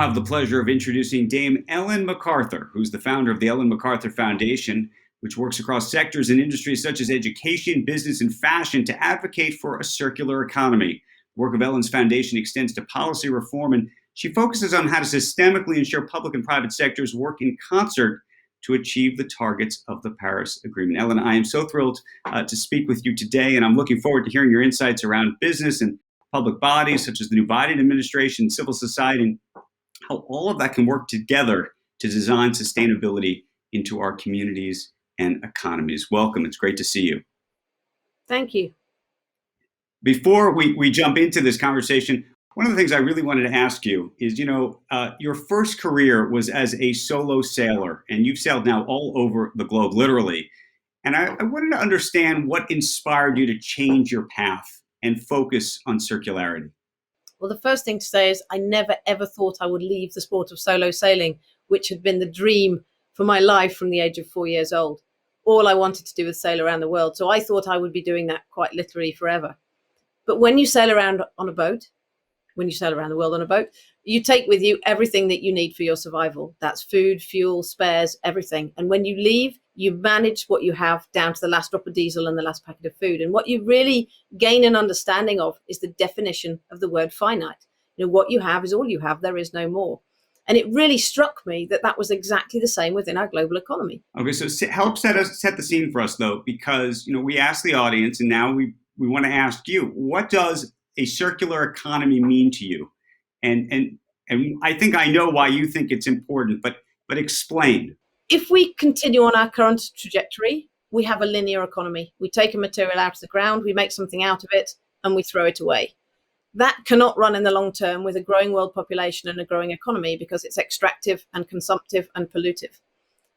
have the pleasure of introducing Dame Ellen MacArthur, who's the founder of the Ellen MacArthur Foundation, which works across sectors and industries such as education, business, and fashion to advocate for a circular economy. The work of Ellen's foundation extends to policy reform, and she focuses on how to systemically ensure public and private sectors work in concert to achieve the targets of the Paris Agreement. Ellen, I am so thrilled to speak with you today, and I'm looking forward to hearing your insights around business and public bodies such as the new Biden administration, civil society, and how all of that can work together to design sustainability into our communities and economies. Welcome. It's great to see you. Thank you. Before we jump into this conversation, one of the things I really wanted to ask you is, your first career was as a solo sailor, and you've sailed now all over the globe, literally. And I wanted to understand what inspired you to change your path and focus on circularity. Well, the first thing to say is I never, ever thought I would leave the sport of solo sailing, which had been the dream for my life from the age of 4 years old. All I wanted to do was sail around the world. So I thought I would be doing that quite literally forever. But when you sail around on a boat, when you sail around the world on a boat, you take with you everything that you need for your survival. That's food, fuel, spares, everything. And when you leave, you manage what you have down to the last drop of diesel and the last packet of food. And what you really gain an understanding of is the definition of the word finite. What you have is all you have. There is no more. And it really struck me that that was exactly the same within our global economy. Okay, so help set the scene for us, though, because we asked the audience, and now we want to ask you, what does a circular economy mean to you? And I think I know why you think it's important, but explain. If we continue on our current trajectory, we have a linear economy. We take a material out of the ground, we make something out of it, and we throw it away. That cannot run in the long term with a growing world population and a growing economy because it's extractive and consumptive and pollutive.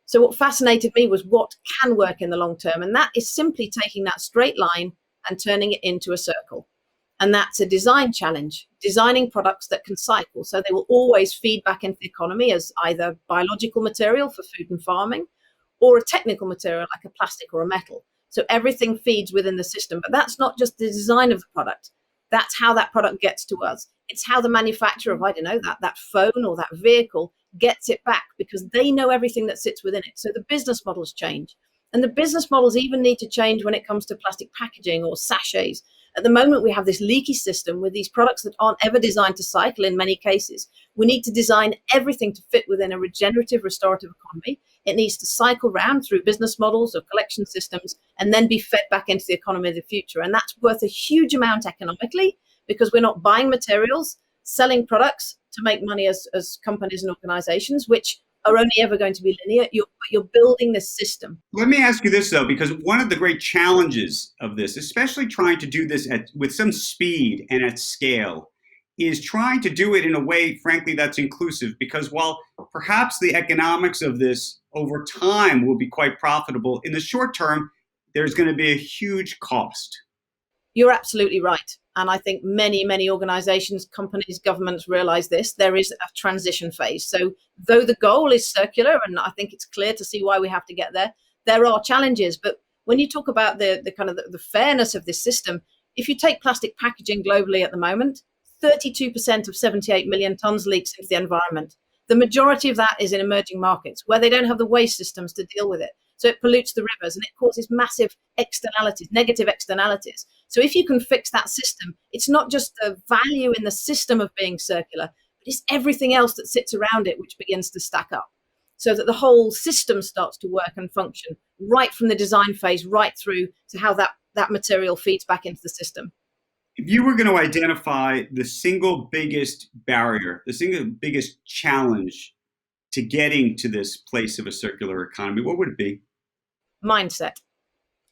So what fascinated me was what can work in the long term, and that is simply taking that straight line and turning it into a circle. And that's a design challenge, designing products that can cycle. So they will always feed back into the economy as either biological material for food and farming or a technical material like a plastic or a metal. So everything feeds within the system. But that's not just the design of the product. That's how that product gets to us. It's how the manufacturer of, that phone or that vehicle gets it back because they know everything that sits within it. So the business models change. And the business models even need to change when it comes to plastic packaging or sachets. At the moment, we have this leaky system with these products that aren't ever designed to cycle in many cases. We need to design everything to fit within a regenerative, restorative economy. It needs to cycle round through business models or collection systems and then be fed back into the economy of the future. And that's worth a huge amount economically because we're not buying materials, selling products to make money as companies and organizations, which are only ever going to be linear. You're building this system. Let me ask you this, though, because one of the great challenges of this, especially trying to do this with some speed and at scale, is trying to do it in a way, frankly, that's inclusive. Because while perhaps the economics of this over time will be quite profitable, in the short term, there's going to be a huge cost. You're absolutely right. And I think many, many organizations, companies, governments realize this. There is a transition phase. So though the goal is circular, and I think it's clear to see why we have to get there, there are challenges. But when you talk about the kind of the fairness of this system, if you take plastic packaging globally at the moment, 32% of 78 million tons leaks into the environment. The majority of that is in emerging markets where they don't have the waste systems to deal with it. So it pollutes the rivers and it causes massive externalities, negative externalities. So if you can fix that system, it's not just the value in the system of being circular, but it's everything else that sits around it which begins to stack up so that the whole system starts to work and function right from the design phase right through to how that material feeds back into the system. If you were going to identify the single biggest barrier, the single biggest challenge to getting to this place of a circular economy, what would it be? Mindset.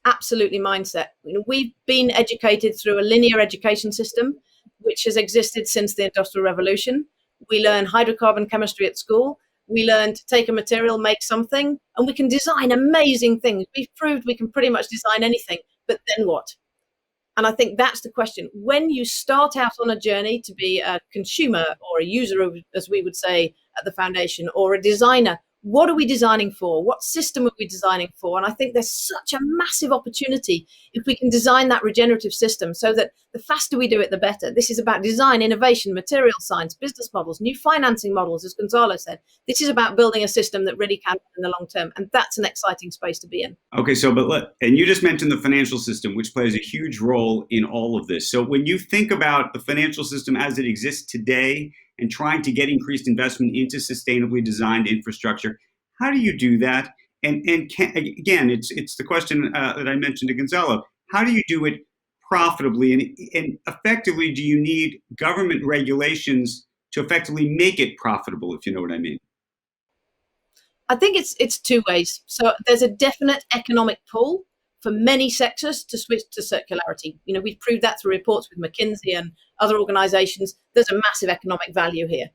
Absolutely mindset. We've been educated through a linear education system, which has existed since the Industrial Revolution. We learn hydrocarbon chemistry at school. We learn to take a material, make something, and we can design amazing things. We've proved we can pretty much design anything, but then what? And I think that's the question. When you start out on a journey to be a consumer or a user, as we would say at the foundation, or a designer, What are we designing for? What system are we designing for? And I think there's such a massive opportunity if we can design that regenerative system so that the faster we do it, the better. This is about design, innovation, material science, business models, new financing models, as Gonzalo said. This is about building a system that really can in the long term. And that's an exciting space to be in. Okay, so and you just mentioned the financial system, which plays a huge role in all of this. So when you think about the financial system as it exists today and trying to get increased investment into sustainably designed infrastructure, how do you do that? And again, it's the question that I mentioned to Gonzalo. How do you do it profitably and effectively? Do you need government regulations to effectively make it profitable, if you know what I mean? I think it's two ways. So there's a definite economic pull for many sectors to switch to circularity. We've proved that through reports with McKinsey and other organizations. There's a massive economic value here.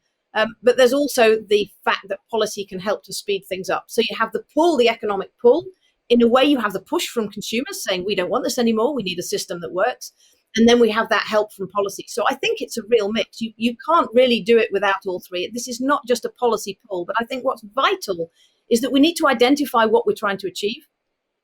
But there's also the fact that policy can help to speed things up. So you have the pull, the economic pull. In a way, you have the push from consumers saying, we don't want this anymore. We need a system that works. And then we have that help from policy. So I think it's a real mix. You can't really do it without all three. This is not just a policy pull, but I think what's vital is that we need to identify what we're trying to achieve.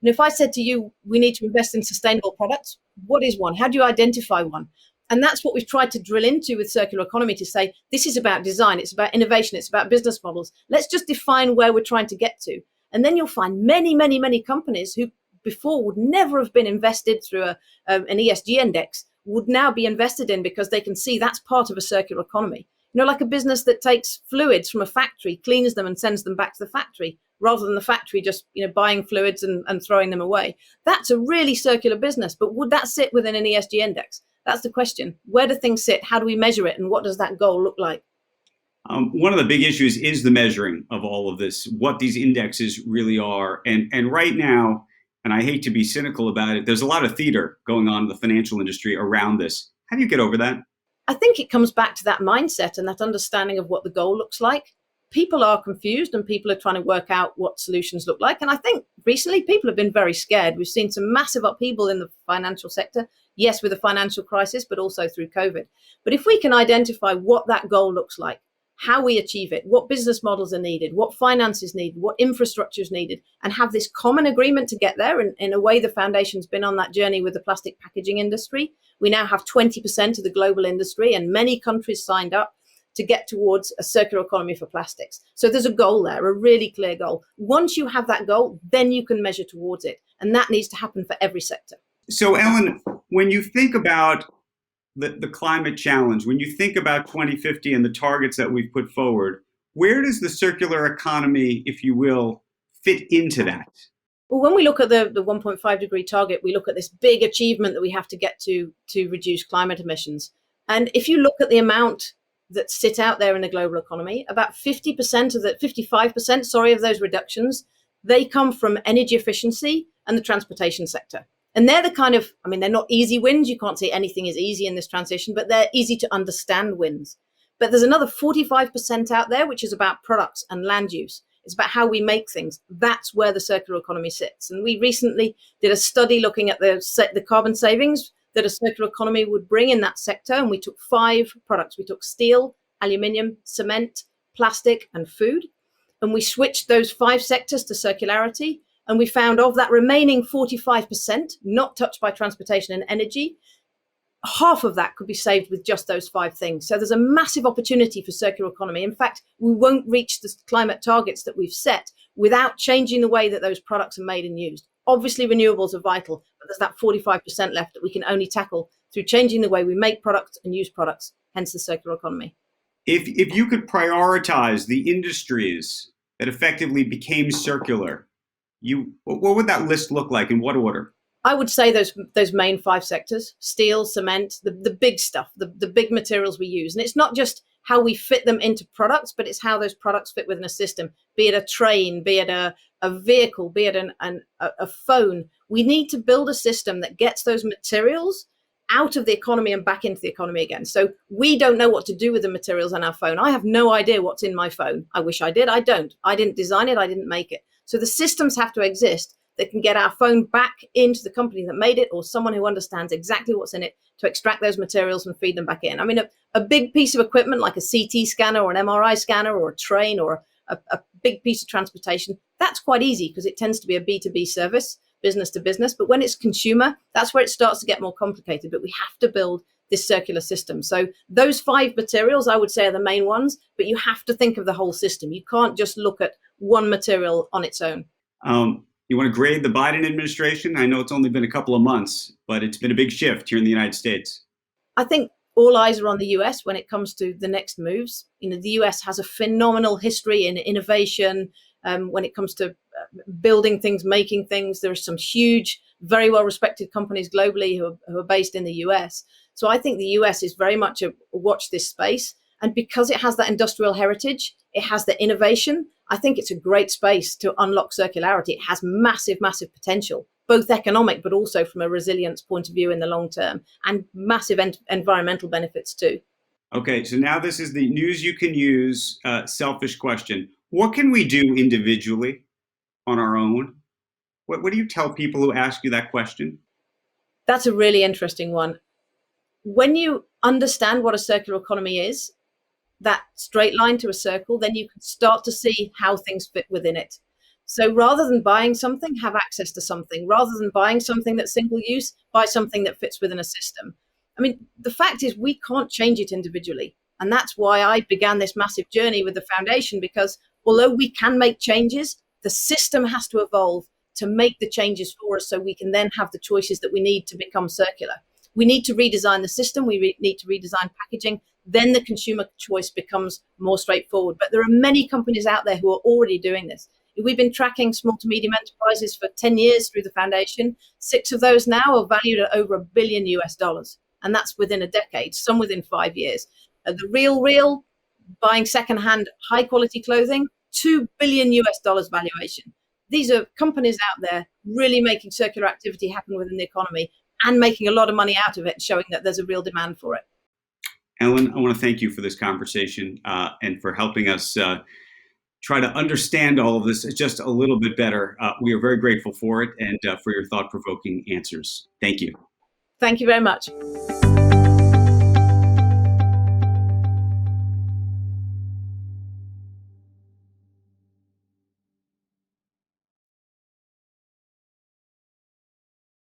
And if I said to you, we need to invest in sustainable products, what is one? How do you identify one? And that's what we've tried to drill into with circular economy, to say, this is about design, it's about innovation, it's about business models. Let's just define where we're trying to get to. And then you'll find many, many, many companies who before would never have been invested through an ESG index would now be invested in because they can see that's part of a circular economy. Like a business that takes fluids from a factory, cleans them and sends them back to the factory, rather than the factory just buying fluids and throwing them away. That's a really circular business. But would that sit within an ESG index? That's the question. Where do things sit? How do we measure it? And what does that goal look like? One of the big issues is the measuring of all of this, what these indexes really are. And right now, and I hate to be cynical about it, there's a lot of theater going on in the financial industry around this. How do you get over that? I think it comes back to that mindset and that understanding of what the goal looks like. People are confused and people are trying to work out what solutions look like. And I think recently people have been very scared. We've seen some massive upheaval in the financial sector, yes, with the financial crisis, but also through COVID. But if we can identify what that goal looks like, how we achieve it, what business models are needed, what finance is needed, what infrastructure is needed, and have this common agreement to get there. And in a way, the foundation's been on that journey with the plastic packaging industry. We now have 20% of the global industry, and many countries signed up to get towards a circular economy for plastics. So there's a goal there, a really clear goal. Once you have that goal, then you can measure towards it. And that needs to happen for every sector. So Ellen, when you think about the climate challenge, when you think about 2050 and the targets that we've put forward, where does the circular economy, if you will, fit into that? Well, when we look at the 1.5 degree target, we look at this big achievement that we have to get to reduce climate emissions. And if you look at the amount that sit out there in the global economy, about 55% of those reductions, they come from energy efficiency and the transportation sector. And they're the kind of, they're not easy wins. You can't say anything is easy in this transition, but they're easy to understand wins. But there's another 45% out there, which is about products and land use. It's about how we make things. That's where the circular economy sits. And we recently did a study looking at the carbon savings that a circular economy would bring in that sector. And we took 5 products. We took steel, aluminium, cement, plastic, and food. And we switched those 5 sectors to circularity. And we found of that remaining 45% not touched by transportation and energy, half of that could be saved with just those 5 things. So there's a massive opportunity for circular economy. In fact, we won't reach the climate targets that we've set without changing the way that those products are made and used. Obviously, renewables are vital, but there's that 45% left that we can only tackle through changing the way we make products and use products, hence the circular economy. If you could prioritize the industries that effectively became circular, what would that list look like, in what order? I would say those main 5 sectors: steel, cement, the big stuff, the big materials we use. And it's not just how we fit them into products, but it's how those products fit within a system, be it a train, be it a vehicle, be it a phone. We need to build a system that gets those materials out of the economy and back into the economy again. So we don't know what to do with the materials on our phone. I have no idea what's in my phone. I wish I did. I don't. I didn't design it. I didn't make it. So the systems have to exist that can get our phone back into the company that made it, or someone who understands exactly what's in it, to extract those materials and feed them back in. A big piece of equipment like a CT scanner or an MRI scanner or a train or a big piece of transportation, that's quite easy because it tends to be a B2B service, business to business. But when it's consumer, that's where it starts to get more complicated. But we have to build this circular system. So those 5 materials, I would say, are the main ones, but you have to think of the whole system. You can't just look at one material on its own. You want to grade the Biden administration? I know it's only been a couple of months, but it's been a big shift here in the United States. I think all eyes are on the US when it comes to the next moves. The US has a phenomenal history in innovation when it comes to building things, making things. There are some huge, very well-respected companies globally who are based in the US. So I think the US is very much a watch this space. And because it has that industrial heritage, it has the innovation, I think it's a great space to unlock circularity. It has massive, massive potential, both economic, but also from a resilience point of view in the long term, and massive environmental benefits too. Okay, so now this is the news you can use selfish question. What can we do individually on our own? What do you tell people who ask you that question? That's a really interesting one. When you understand what a circular economy is, that straight line to a circle, then you can start to see how things fit within it. So rather than buying something, have access to something. Rather than buying something that's single use, buy something that fits within a system. I mean, the fact is we can't change it individually. And that's why I began this massive journey with the foundation, because although we can make changes, the system has to evolve to make the changes for us so we can then have the choices that we need to become circular. We need to redesign the system. We need to redesign packaging. Then the consumer choice becomes more straightforward. But there are many companies out there who are already doing this. We've been tracking small to medium enterprises for 10 years through the foundation. 6 of those now are valued at over $1 billion US. And that's within a decade, some within 5 years. The real buying secondhand high quality clothing, $2 billion US valuation. These are companies out there really making circular activity happen within the economy and making a lot of money out of it, showing that there's a real demand for it. Ellen, I want to thank you for this conversation and for helping us try to understand all of this just a little bit better. We are very grateful for it and for your thought-provoking answers. Thank you. Thank you very much.